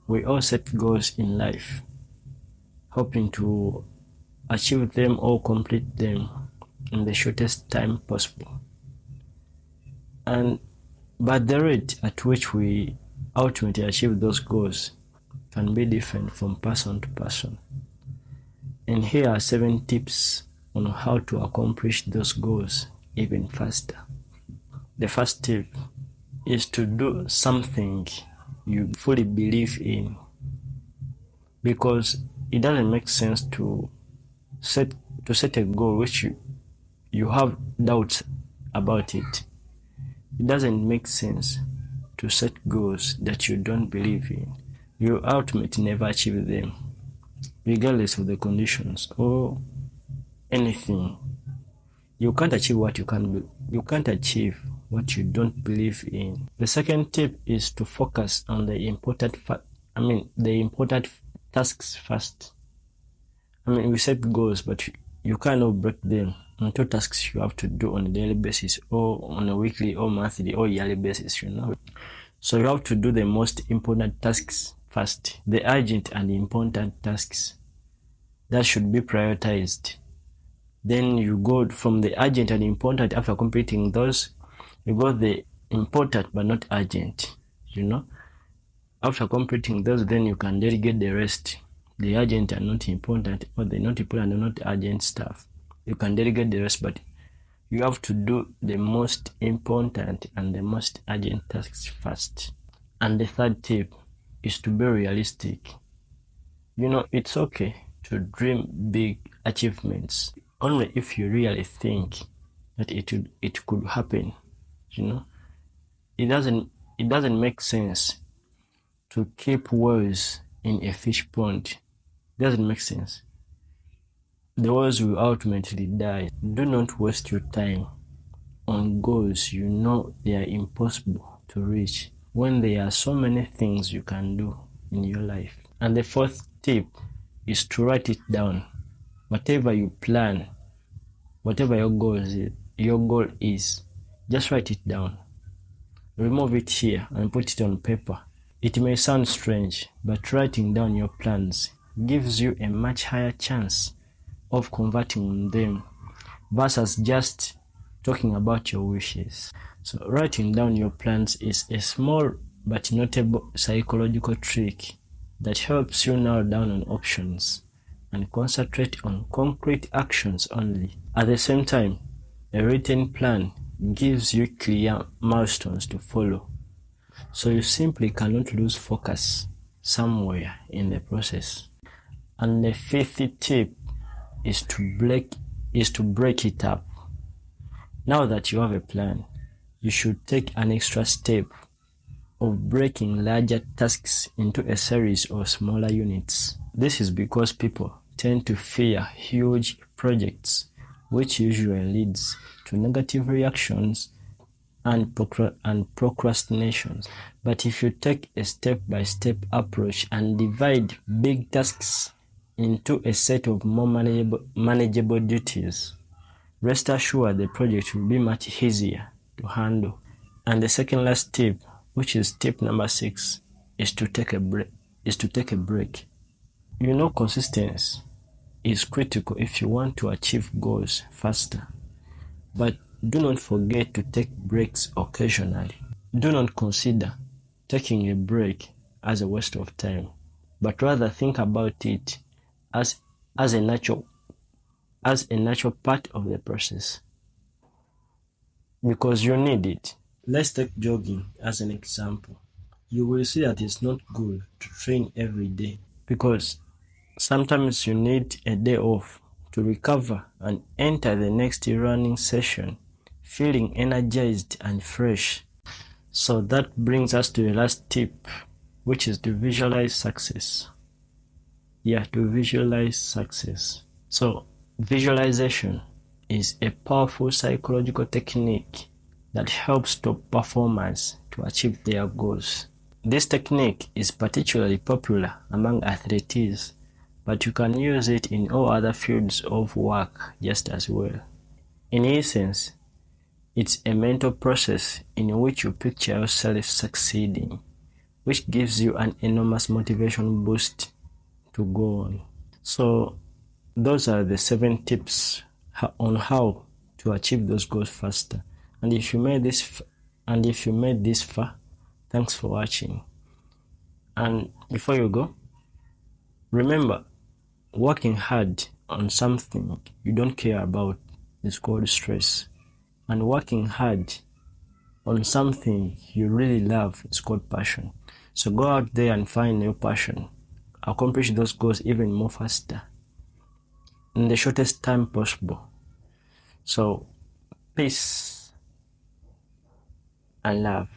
We all set goals in life, hoping to achieve them or complete them in the shortest time possible. But the rate at which we ultimately achieve those goals can be different from person to person. And here are 7 tips on how to accomplish those goals even faster. The first tip is to do something you fully believe in, because it doesn't make sense to set a goal which you have doubts about it. It doesn't make sense to set goals that you don't believe in. You ultimately never achieve them, regardless of the conditions or anything. You can't achieve what you can't achieve what you don't believe in. The second tip is to focus on the important tasks first. We set goals, but you cannot break them into tasks you have to do on a daily basis or on a weekly or monthly or yearly basis, So you have to do the most important tasks first, the urgent and important tasks that should be prioritized. Then you go from the urgent and important. After completing those, you go the important but not urgent, After completing those, then you can delegate the rest, the urgent and not important, or the not important and not urgent stuff. You can delegate the rest, but you have to do the most important and the most urgent tasks first. And the third tip is to be realistic. It's okay to dream big achievements, only if you really think that it could happen. It doesn't make sense to keep whales in a fish pond. It doesn't make sense. The whales will ultimately die. Do not waste your time on goals you know they are impossible to reach, when there are so many things you can do in your life. And the fourth tip is to write it down. Whatever you plan, whatever your goal is, just write it down. Remove it here and put it on paper. It may sound strange, but writing down your plans gives you a much higher chance of converting them versus just talking about your wishes. So writing down your plans is a small but notable psychological trick that helps you narrow down on options and concentrate on concrete actions only. At the same time, a written plan gives you clear milestones to follow, so you simply cannot lose focus somewhere in the process. And the fifth tip is to break it up. Now that you have a plan, you should take an extra step of breaking larger tasks into a series of smaller units. This is because people tend to fear huge projects, which usually leads to negative reactions and procrastinations. But if you take a step-by-step approach and divide big tasks into a set of more manageable duties, rest assured the project will be much easier to handle. And the second last tip, which is tip number 6, is to take a break. Consistency is critical if you want to achieve goals faster. But do not forget to take breaks occasionally. Do not consider taking a break as a waste of time, but rather think about it as a natural part of the process, because you need it. Let's take jogging as an example. You will see that it's not good to train every day, because sometimes you need a day off to recover and enter the next running session feeling energized and fresh. So that brings us to the last tip, which is to visualize success. To visualize success. So visualization is a powerful psychological technique that helps top performers to achieve their goals. This technique is particularly popular among athletes, but you can use it in all other fields of work just as well. In essence, it's a mental process in which you picture yourself succeeding, which gives you an enormous motivation boost to go on. So those are the 7 tips on how to achieve those goals faster. And if you made this far, thanks for watching. And before you go, remember, working hard on something you don't care about is called stress, and working hard on something you really love is called passion. So go out there and find your passion. Accomplish those goals even more faster in the shortest time possible. So peace and love.